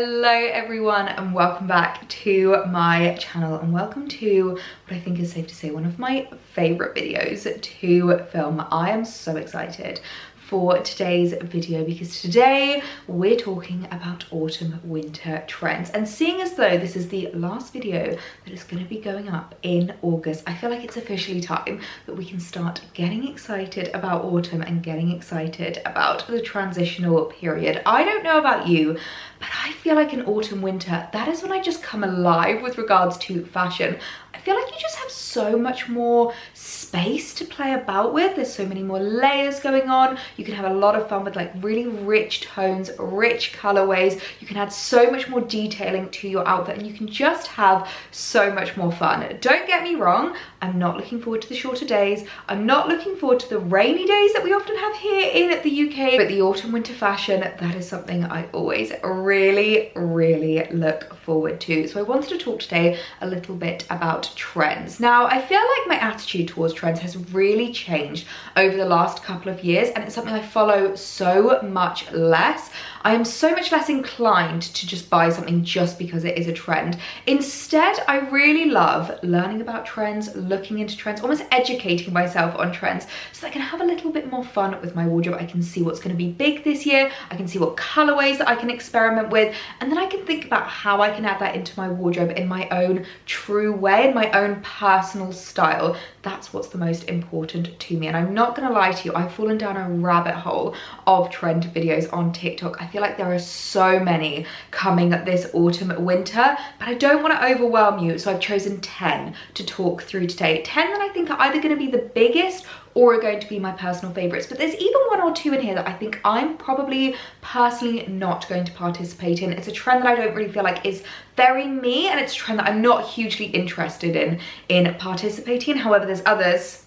Hello everyone and welcome back to my channel and welcome to what I think is safe to say one of my favourite videos to film. I am so excited for today's video because today we're talking about autumn winter trends, and seeing as though this is the last video that is going to be going up in August, I feel like it's officially time that we can start getting excited about autumn and getting excited about the transitional period. I don't know about you, but I feel like in autumn winter, that is when I just come alive with regards to fashion. I feel like you just have so much more space to play about with. There's so many more layers going on. You can have a lot of fun with like really rich tones, rich colorways. You can add so much more detailing to your outfit and you can just have so much more fun. Don't get me wrong, I'm not looking forward to the shorter days. I'm not looking forward to the rainy days that we often have here in the UK, but the autumn winter fashion, that is something I always really look forward to. So I wanted to talk today a little bit about trends. Now, I feel like my attitude towards trends has really changed over the last couple of years, and it's something I follow so much less. I am so much less inclined to just buy something just because it is a trend. Instead, I really love learning about trends, looking into trends, almost educating myself on trends so that I can have a little bit more fun with my wardrobe. I can see what's going to be big this year. I can see what colorways that I can experiment with, and then I can think about how I can add that into my wardrobe in my own true way, in my own personal style. That's what's the most important to me. And I'm not gonna lie to you, I've fallen down a rabbit hole of trend videos on TikTok. I feel like there are so many coming this autumn winter, but I don't want to overwhelm you, so I've chosen 10 to talk through today. 10 that I think are either going to be the biggest or are going to be my personal favorites, but there's even one or two in here that I think I'm probably personally not going to participate in. It's a trend that I don't really feel like is very me, and it's a trend that I'm not hugely interested in participating in. However, there's others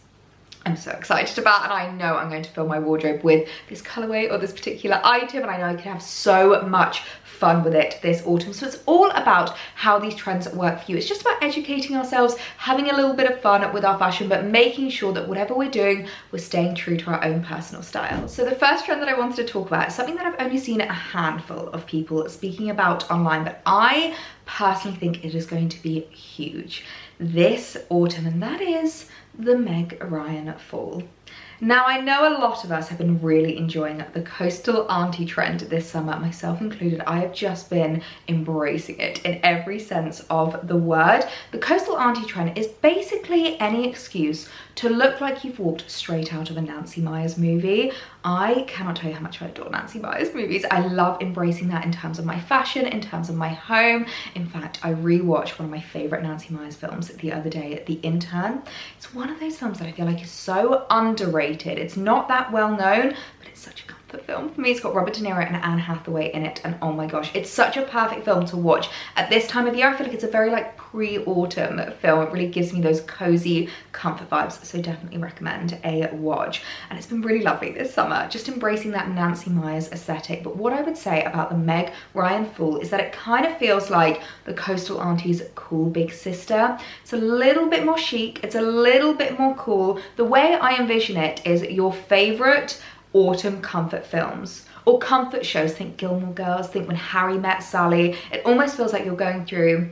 I'm so excited about, and I know I'm going to fill my wardrobe with this colorway or this particular item, and I know I can have so much fun with it this autumn. So it's all about how these trends work for you. It's just about educating ourselves, having a little bit of fun with our fashion, but making sure that whatever we're doing, we're staying true to our own personal style. So the first trend that I wanted to talk about is something that I've only seen a handful of people speaking about online, but I personally think it is going to be huge this autumn, and that is the Meg Ryan Fall. Now, I know a lot of us have been really enjoying the coastal auntie trend this summer, myself included. I have just been embracing it in every sense of the word. The coastal auntie trend is basically any excuse to look like you've walked straight out of a Nancy Meyers movie. I cannot tell you how much I adore Nancy Meyers movies. I love embracing that in terms of my fashion, in terms of my home. In fact, I rewatched one of my favorite Nancy Meyers films the other day, The Intern. It's one of those films that I feel like is so underrated. It's not that well known, but it's such a comfort film for me. It's got Robert De Niro and Anne Hathaway in it, and oh my gosh, it's such a perfect film to watch at this time of year. I feel like it's a very like pre-autumn film. It really gives me those cozy comfort vibes, so definitely recommend a watch. And it's been really lovely this summer, just embracing that Nancy Meyers aesthetic. But what I would say about the Meg Ryan Fall is that it kind of feels like the coastal auntie's cool big sister. It's a little bit more chic, it's a little bit more cool. The way I envision it is your favorite autumn comfort films or comfort shows. Think Gilmore Girls, think When Harry Met Sally. It almost feels like you're going through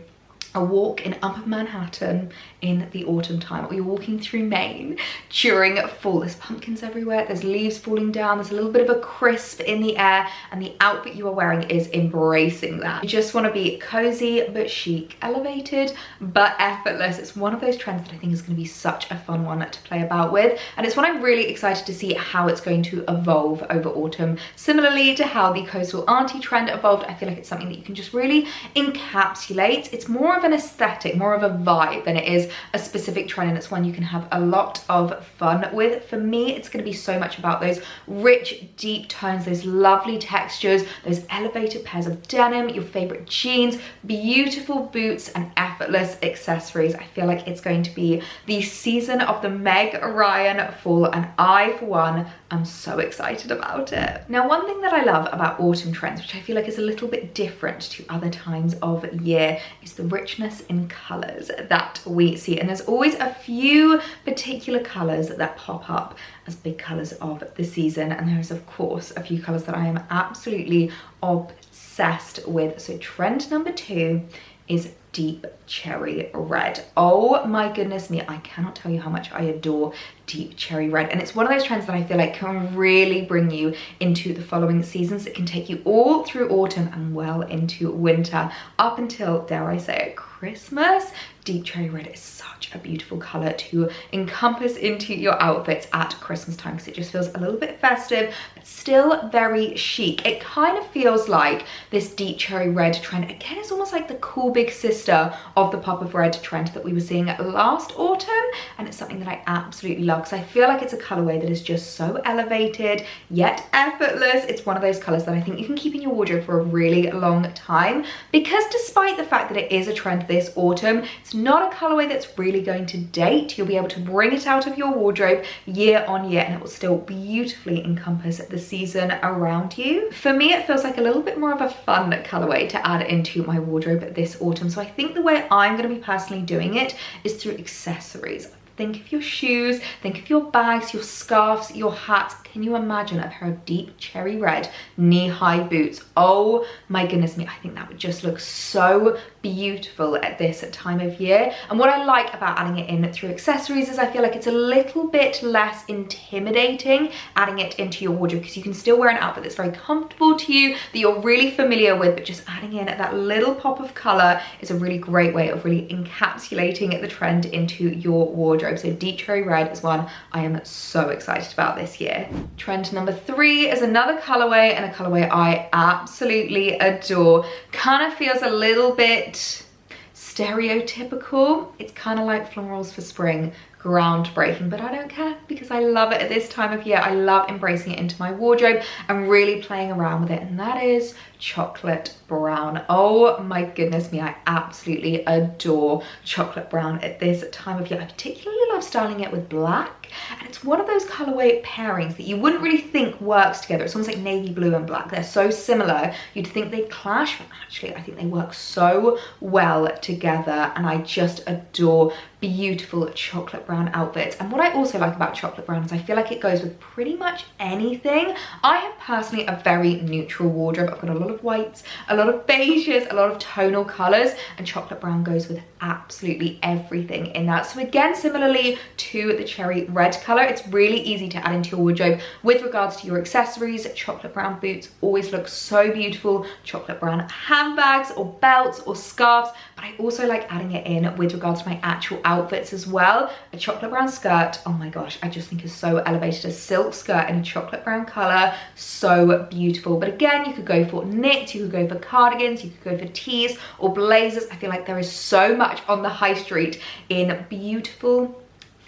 a walk in Upper Manhattan in the autumn time, or you're walking through Maine during fall. There's pumpkins everywhere, there's leaves falling down, there's a little bit of a crisp in the air, and the outfit you are wearing is embracing that. You just want to be cozy but chic, elevated but effortless. It's one of those trends that I think is going to be such a fun one to play about with, and it's one I'm really excited to see how it's going to evolve over autumn. Similarly to how the coastal auntie trend evolved, I feel like it's something that you can just really encapsulate. It's more of an aesthetic, more of a vibe than it is a specific trend, and it's one you can have a lot of fun with. For me, it's going to be so much about those rich, deep tones, those lovely textures, those elevated pairs of denim, your favorite jeans, beautiful boots, and effortless accessories. I feel like it's going to be the season of the Meg Ryan Fall, and I, for one, am so excited about it. Now, one thing that I love about autumn trends, which I feel like is a little bit different to other times of year, is the richness in colors that we see. And there's always a few particular colors that pop up as big colors of the season. And there's, of course, a few colors that I am absolutely obsessed obsessed with. So trend number 2 is deep cherry red. Oh my goodness me, I cannot tell you how much I adore deep cherry red, and it's one of those trends that I feel like can really bring you into the following seasons. It can take you all through autumn and well into winter, up until, dare I say it, Christmas. Deep cherry red is such a beautiful color to encompass into your outfits at Christmas time, because it just feels a little bit festive but still very chic. It kind of feels like this deep cherry red trend, again, it's almost like the cool big sister of the pop of red trend that we were seeing last autumn, and it's something that I absolutely love because I feel like it's a colorway that is just so elevated yet effortless. It's one of those colors that I think you can keep in your wardrobe for a really long time, because despite the fact that it is a trend this autumn, it's not a colorway that's really going to date. You'll be able to bring it out of your wardrobe year on year and it will still beautifully encompass the season around you. For me, it feels like a little bit more of a fun colorway to add into my wardrobe this autumn. So I think the way I'm going to be personally doing it is through accessories. Think of your shoes, think of your bags, your scarves, your hats. Can you imagine a pair of deep cherry red knee-high boots? Oh my goodness me, I think that would just look so beautiful at this time of year. And what I like about adding it in through accessories is I feel like it's a little bit less intimidating adding it into your wardrobe, because you can still wear an outfit that's very comfortable to you, that you're really familiar with, but just adding in that little pop of color is a really great way of really encapsulating the trend into your wardrobe. So deep cherry red is one I am so excited about this year. Trend number 3 is another colorway, and a colorway I absolutely adore. Kind of feels a little bit stereotypical. It's kind of like florals for spring, groundbreaking, but I don't care because I love it at this time of year. I love embracing it into my wardrobe and really playing around with it, and that is chocolate brown. Oh my goodness me, I absolutely adore chocolate brown at this time of year. I particularly love styling it with black, and it's one of those colorway pairings that you wouldn't really think works together. It's almost like navy blue and black. They're so similar, you'd think they clash, but actually I think they work so well together, and I just adore beautiful chocolate brown outfits. And what I also like about chocolate brown is I feel like it goes with pretty much anything. I have personally a very neutral wardrobe. I've got a lot of whites, a lot of beiges, a lot of tonal colors, and chocolate brown goes with absolutely everything in that. So again, similarly to the cherry red color, it's really easy to add into your wardrobe with regards to your accessories. Chocolate brown boots always look so beautiful, chocolate brown handbags or belts or scarves, but I also like adding it in with regards to my actual outfits as well. A chocolate brown skirt, oh my gosh, I just think is so elevated. A silk skirt in a chocolate brown color, so beautiful. But again, you could go for knits, you could go for cardigans, you could go for tees or blazers. I feel like there is so much on the high street in beautiful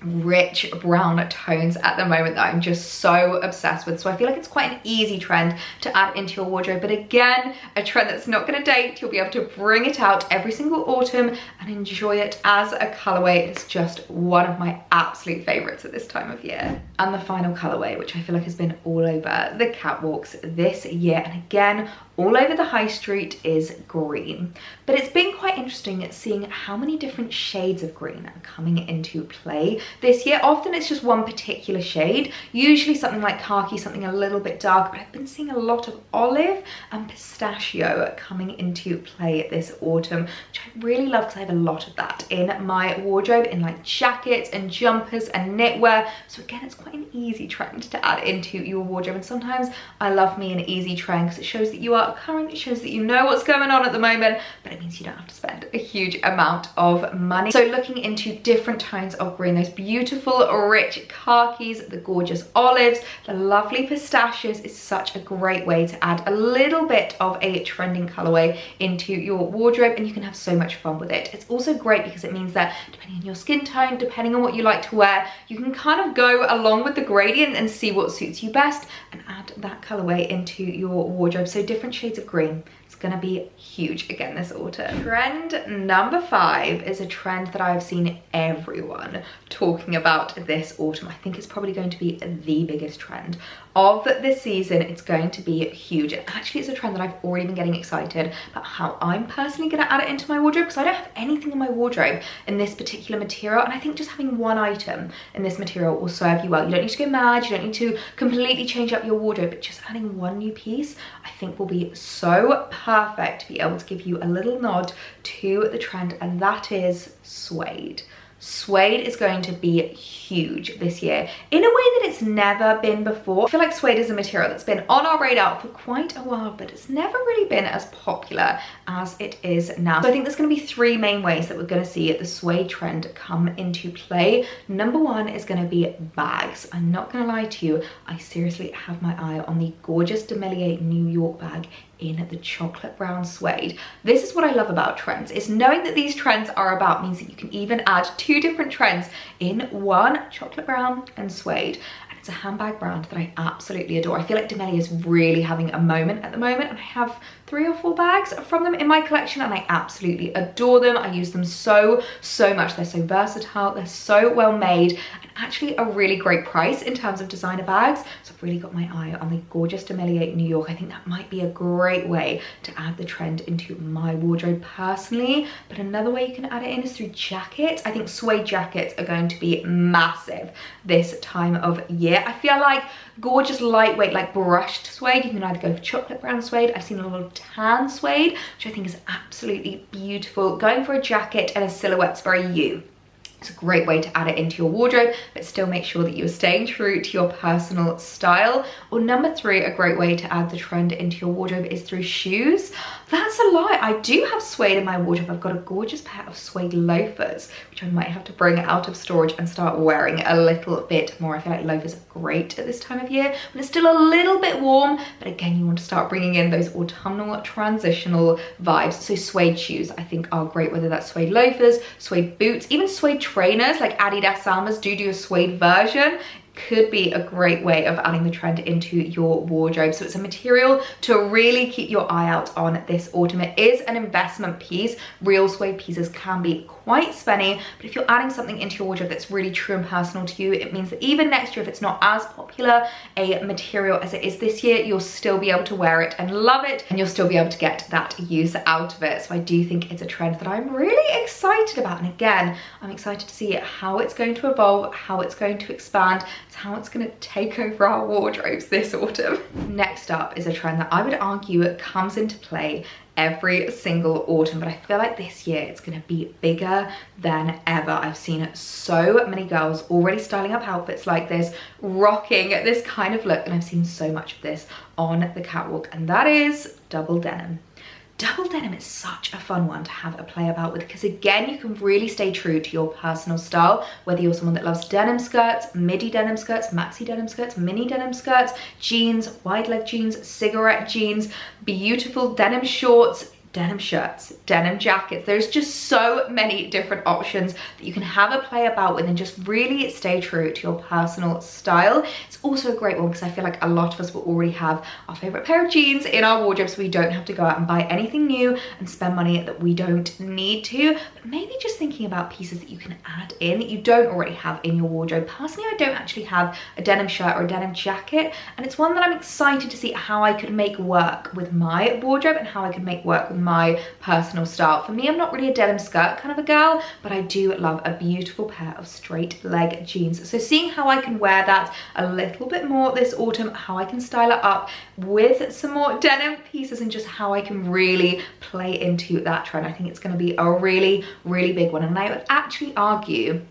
rich brown tones at the moment that I'm just so obsessed with. So I feel like it's quite an easy trend to add into your wardrobe, but again, a trend that's not going to date. You'll be able to bring it out every single autumn and enjoy it as a colorway. It's just one of my absolute favorites at this time of year. And the final colorway, which I feel like has been all over the catwalks this year, and again all over the high street, is green. But it's been quite interesting seeing how many different shades of green are coming into play this year. Often it's just one particular shade, usually something like khaki, something a little bit dark, but I've been seeing a lot of olive and pistachio coming into play this autumn, which I really love because I have a lot of that in my wardrobe, in like jackets and jumpers and knitwear. So again, it's quite an easy trend to add into your wardrobe, and sometimes I love me an easy trend because it shows that you are current, it shows that you know what's going on at the moment, but it means you don't have to spend a huge amount of money. So looking into different tones of green, those beautiful rich khakis, the gorgeous olives, the lovely pistachios, is such a great way to add a little bit of a trending colorway into your wardrobe, and you can have so much fun with it. It's also great because it means that depending on your skin tone, depending on what you like to wear, you can kind of go along with the gradient and see what suits you best and add that colorway into your wardrobe. So different shades of green. It's gonna be huge again this autumn. Trend number 5 is a trend that I've seen everyone talking about this autumn. I think it's probably going to be the biggest trend of this season. It's going to be huge. And actually, it's a trend that I've already been getting excited about how I'm personally going to add it into my wardrobe, because I don't have anything in my wardrobe in this particular material, and I think just having one item in this material will serve you well. You don't need to go mad, you don't need to completely change up your wardrobe, but just adding one new piece I think will be so perfect to be able to give you a little nod to the trend, and that is suede. Suede is going to be huge this year in a way that it's never been before. I feel like suede is a material that's been on our radar for quite a while, but it's never really been as popular as it is now. So I think there's going to be three main ways that we're going to see the suede trend come into play. Number one is going to be bags. I'm not going to lie to you, I seriously have my eye on the gorgeous Denim New York bag in the chocolate brown suede. This is what I love about trends, is knowing that these trends are about means that you can even add two different trends in one, chocolate brown and suede. And it's a handbag brand that I absolutely adore. I feel like Denim is really having a moment at the moment, and I have 3 or 4 bags from them in my collection and I absolutely adore them. I use them so much. They're so versatile, they're so well made, and actually a really great price in terms of designer bags. So I've really got my eye on the gorgeous Denim New York. I think that might be a great way to add the trend into my wardrobe personally. But another way you can add it in is through jackets. I think suede jackets are going to be massive this time of year. I feel like gorgeous lightweight, like brushed suede, you can either go for chocolate brown suede. I've seen a lot of tan suede, which I think is absolutely beautiful. Going for a jacket and a silhouette's very you. It's a great way to add it into your wardrobe, but still make sure that you're staying true to your personal style. Or number 3, a great way to add the trend into your wardrobe is through shoes. That's a lie. I do have suede in my wardrobe. I've got a gorgeous pair of suede loafers, which I might have to bring out of storage and start wearing a little bit more. I feel like loafers are great at this time of year when it's still a little bit warm, but again, you want to start bringing in those autumnal transitional vibes. So suede shoes I think are great, whether that's suede loafers, suede boots, even suede trainers like Adidas Salmas do a suede version. Could be a great way of adding the trend into your wardrobe. So it's a material to really keep your eye out on this autumn. It is an investment piece. Real suede pieces can be quite spenny, but if you're adding something into your wardrobe that's really true and personal to you, it means that even next year, if it's not as popular a material as it is this year, you'll still be able to wear it and love it, and you'll still be able to get that use out of it. So I do think it's a trend that I'm really excited about, and again, I'm excited to see how it's going to evolve, how it's going to expand, how it's going to take over our wardrobes this autumn. Next up is a trend that I would argue comes into play every single autumn, but I feel like this year it's going to be bigger than ever. I've seen so many girls already styling up outfits like this, rocking this kind of look, and I've seen so much of this on the catwalk, and that is double denim. Double denim is such a fun one to have a play about with, because again, you can really stay true to your personal style, whether you're someone that loves denim skirts, midi denim skirts, maxi denim skirts, mini denim skirts, jeans, wide leg jeans, cigarette jeans, beautiful denim shorts, denim shirts, denim jackets. There's just so many different options that you can have a play about with and just really stay true to your personal style. It's also a great one because I feel like a lot of us will already have our favorite pair of jeans in our wardrobe, so we don't have to go out and buy anything new and spend money that we don't need to. But maybe just thinking about pieces that you can add in that you don't already have in your wardrobe. Personally, I don't actually have a denim shirt or a denim jacket, and it's one that I'm excited to see how I could make work with my wardrobe and how I could make work with my personal style. For me, I'm not really a denim skirt kind of a girl, but I do love a beautiful pair of straight leg jeans. So seeing how I can wear that a little bit more this autumn, how I can style it up with some more denim pieces, and just how I can really play into that trend. I think it's going to be a really big one, and I would actually argue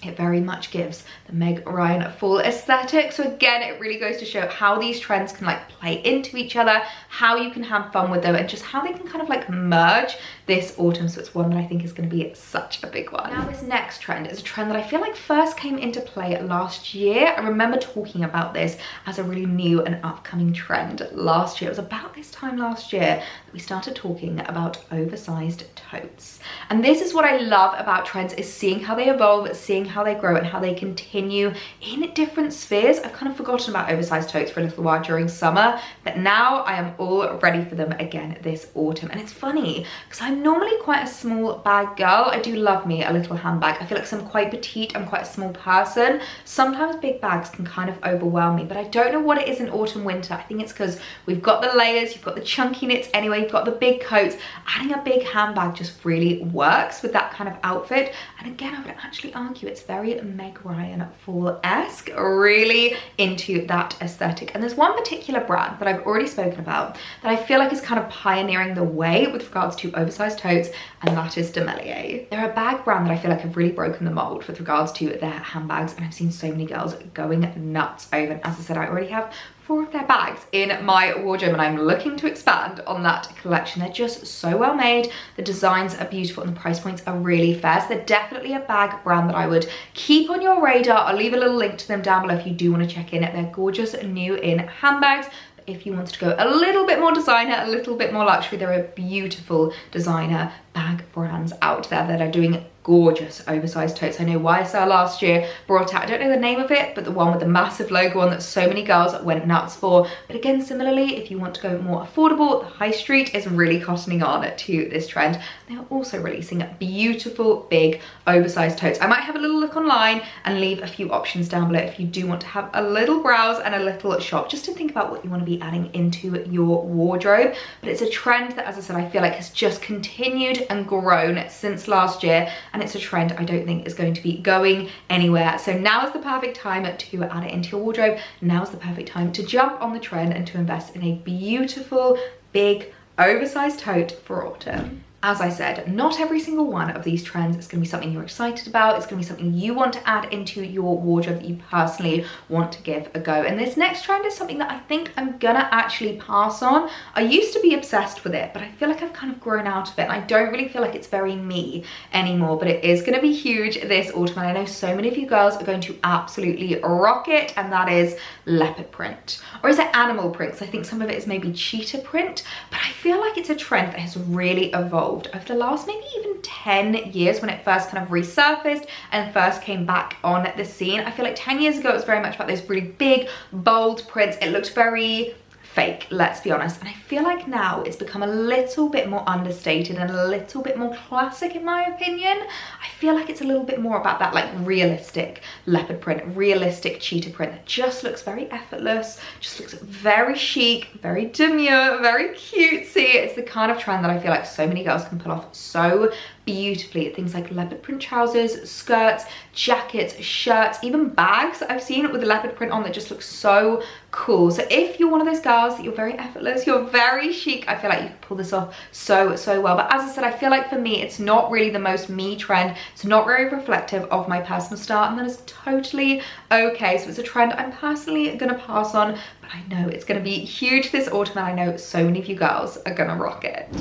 it very much gives the Meg Ryan Fall aesthetic. So again, it really goes to show how these trends can like play into each other, how you can have fun with them, and just how they can kind of like merge this autumn. So it's one that I think is going to be such a big one. Now this next trend is a trend that I feel like first came into play last year. I remember talking about this as a really new and upcoming trend last year. It was about this time last year that we started talking about oversized totes. And this is what I love about trends, is seeing how they evolve, seeing how they grow and how they continue in different spheres. I've kind of forgotten about oversized totes for a little while during summer, but now I am all ready for them again this autumn. And it's funny because I'm normally quite a small bag girl. I do love me a little handbag. I feel like I'm quite petite, I'm quite a small person. Sometimes big bags can kind of overwhelm me, but I don't know what it is in autumn winter. I think it's because we've got the layers, you've got the chunky knits anyway, you've got the big coats. Adding a big handbag just really works with that kind of outfit. And again, I would actually argue it's very Meg Ryan Fall-esque, really into that aesthetic. And there's one particular brand that I've already spoken about that I feel like is kind of pioneering the way with regards to oversized totes, and that is PetiteElliee. They're a bag brand that I feel like have really broken the mold with regards to their handbags, and I've seen so many girls going nuts over. And as I said, I already have 4 of their bags in my wardrobe and I'm looking to expand on that collection. They're just so well made, the designs are beautiful and the price points are really fair. So they're definitely a bag brand that I would keep on your radar. I'll leave a little link to them down below if you do want to check in. They're gorgeous new in handbags. If you wanted to go a little bit more designer, a little bit more luxury, there are beautiful designer bag brands out there that are doing gorgeous oversized totes. I know YSL last year brought out, I don't know the name of it, but the one with the massive logo on that so many girls went nuts for. But again, similarly, if you want to go more affordable, the high street is really cottoning on to this trend. They are also releasing beautiful big oversized totes. I might have a little look online and leave a few options down below if you do want to have a little browse and a little shop just to think about what you want to be adding into your wardrobe. But it's a trend that, as I said, I feel like has just continued and grown since last year, and it's a trend I don't think is going to be going anywhere. So now is the perfect time to add it into your wardrobe. Now is the perfect time to jump on the trend and to invest in a beautiful big oversized tote for autumn. As I said, not every single one of these trends is going to be something you're excited about. It's going to be something you want to add into your wardrobe that you personally want to give a go. And this next trend is something that I think I'm gonna actually pass on. I used to be obsessed with it, but I feel like I've kind of grown out of it and I don't really feel like it's very me anymore, but it is going to be huge this autumn and I know so many of you girls are going to absolutely rock it, and that is leopard print. Or is it animal print? Because I think some of it is maybe cheetah print, but I feel like it's a trend that has really evolved over the last maybe even 10 years when it first kind of resurfaced and first came back on the scene. I feel like 10 years ago it was very much about those really big bold prints. It looked very fake, let's be honest, and I feel like now it's become a little bit more understated and a little bit more classic in my opinion. I feel like it's a little bit more about that like realistic leopard print, realistic cheetah print that just looks very effortless, just looks very chic, very demure, very cutesy. It's the kind of trend that I feel like so many girls can pull off so beautifully. Things like leopard print trousers, skirts, jackets, shirts, even bags I've seen with the leopard print on that just looks so cool. So if you're one of those girls that you're very effortless, you're very chic, I feel like you can pull this off so well. But as I said, I feel like for me it's not really the most me trend. It's not very reflective of my personal style, and that is totally okay. So it's a trend I'm personally gonna pass on, but I know it's gonna be huge this autumn and I know so many of you girls are gonna rock it.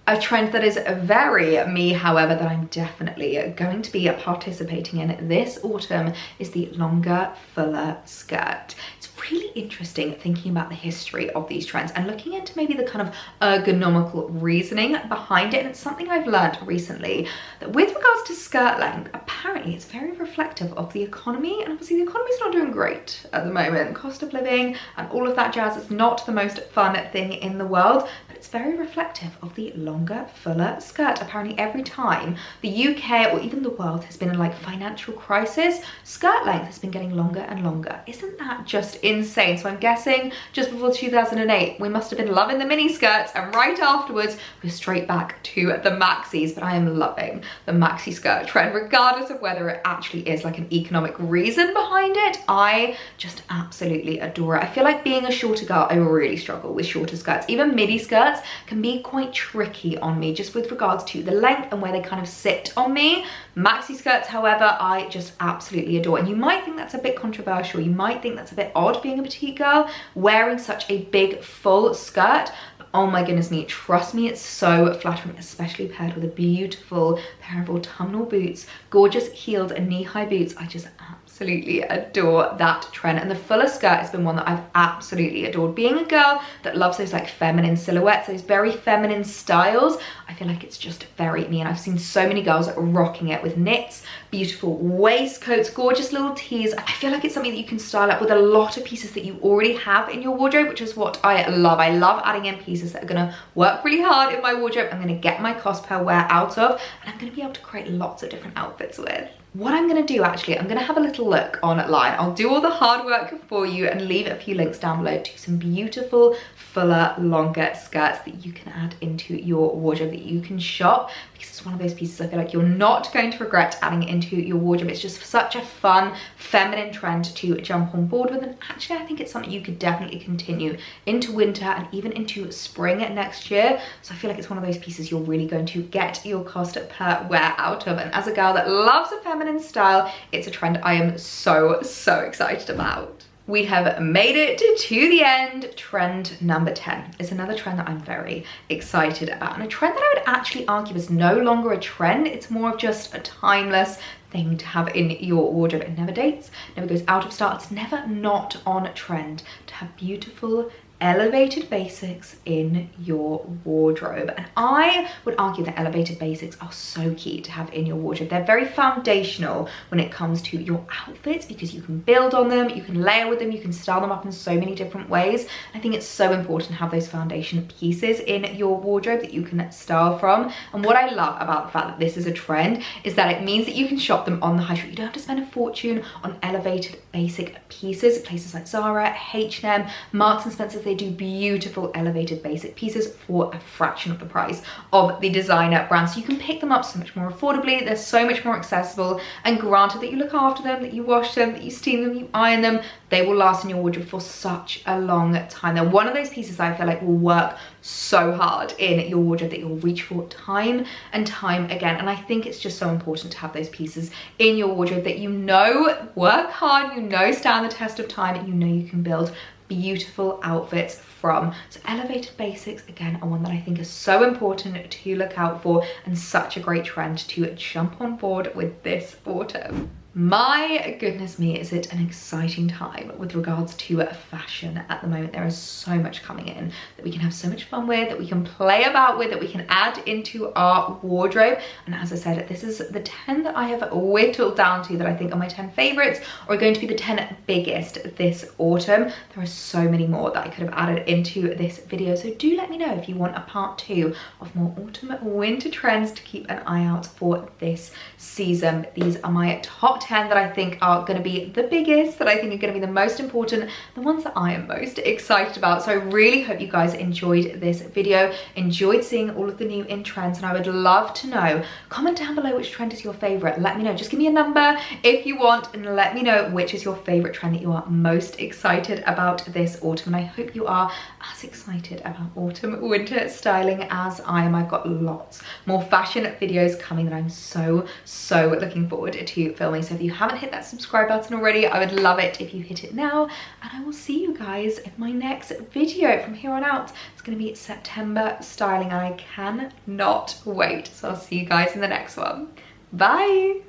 A trend that is very me, however, that I'm definitely going to be participating in this autumn is the longer, fuller skirt. It's really interesting thinking about the history of these trends and looking into maybe the kind of ergonomical reasoning behind it. And it's something I've learned recently that with regards to skirt length, apparently it's very reflective of the economy. And obviously the economy's not doing great at the moment. Cost of living and all of that jazz is not the most fun thing in the world, but it's very reflective of the longer, fuller skirt. Apparently every time the UK or even the world has been in like financial crisis, skirt length has been getting longer and longer. Isn't that just insane? So I'm guessing just before 2008 we must have been loving the mini skirts, and right afterwards we're straight back to the maxis. But I am loving the maxi skirt trend regardless of whether it actually is like an economic reason behind it. I just absolutely adore it. I feel like being a shorter girl, I really struggle with shorter skirts. Even midi skirts can be quite tricky on me just with regards to the length and where they kind of sit on me. Maxi skirts, however, I just absolutely adore. And you might think that's a bit controversial, you might think that's a bit odd being a petite girl wearing such a big full skirt, but Oh my goodness me, trust me, it's so flattering, especially paired with a beautiful pair of autumnal boots, gorgeous heeled and knee-high boots. I just absolutely adore that trend. And the fuller skirt has been one that I've absolutely adored. Being a girl that loves those like feminine silhouettes, those very feminine styles, I feel like it's just very me. And I've seen so many girls rocking it with knits, beautiful waistcoats, gorgeous little tees. I feel like it's something that you can style up with a lot of pieces that you already have in your wardrobe, which is what I love. I love adding in pieces that are gonna work really hard in my wardrobe. I'm gonna get my cost per wear out of, and I'm gonna be able to create lots of different outfits with. What I'm gonna do actually, I'm gonna have a little look online. I'll do all the hard work for you and leave a few links down below to some beautiful, fuller, longer skirts that you can add into your wardrobe, that you can shop, because it's one of those pieces I feel like you're not going to regret adding into your wardrobe. It's just such a fun, feminine trend to jump on board with, and actually I think it's something you could definitely continue into winter and even into spring next year. So I feel like it's one of those pieces you're really going to get your cost per wear out of, and as a girl that loves a feminine style, it's a trend I am so excited about. We have made it to the end. Trend number 10 is another trend that I'm very excited about, and a trend that I would actually argue is no longer a trend. It's more of just a timeless thing to have in your wardrobe. It never dates, never goes out of style. It's never not on trend to have beautiful, elevated basics in your wardrobe. And I would argue that elevated basics are so key to have in your wardrobe. They're very foundational when it comes to your outfits, because you can build on them, you can layer with them, you can style them up in so many different ways. I think it's so important to have those foundation pieces in your wardrobe that you can style from. And what I love about the fact that this is a trend is that it means that you can shop them on the high street. You don't have to spend a fortune on elevated basic pieces. Places like Zara, H&M, Marks and Spencer, they do beautiful elevated basic pieces for a fraction of the price of the designer brands. So you can pick them up so much more affordably. They're so much more accessible, and granted that you look after them, that you wash them, that you steam them, you iron them, they will last in your wardrobe for such a long time. They're one of those pieces I feel like will work so hard in your wardrobe that you'll reach for time and time again. And I think it's just so important to have those pieces in your wardrobe that you know work hard, you know stand the test of time, and you know you can build beautiful outfits from. So elevated basics, again, are one that I think is so important to look out for, and such a great trend to jump on board with this autumn. My goodness me, is it an exciting time with regards to fashion at the moment. There is so much coming in that we can have so much fun with, that we can play about with, that we can add into our wardrobe. And as I said, this is the 10 that I have whittled down to that I think are my 10 favorites, or are going to be the 10 biggest this autumn. There are so many more that I could have added into this video, so do let me know if you want a part 2 of more autumn winter trends to keep an eye out for this season. These are my top 10 that I think are going to be the biggest, that I think are going to be the most important, the ones that I am most excited about. So I really hope you guys enjoyed this video, enjoyed seeing all of the new in trends, and I would love to know, comment down below which trend is your favorite. Let me know, just give me a number if you want, and let me know which is your favorite trend that you are most excited about this autumn. And I hope you are as excited about autumn winter styling as I am. I've got lots more fashion videos coming that I'm so looking forward to filming. So if you haven't hit that subscribe button already, I would love it if you hit it now, and I will see you guys in my next video. From here on out, it's going to be September styling, and I cannot wait. So I'll see you guys in the next one. Bye.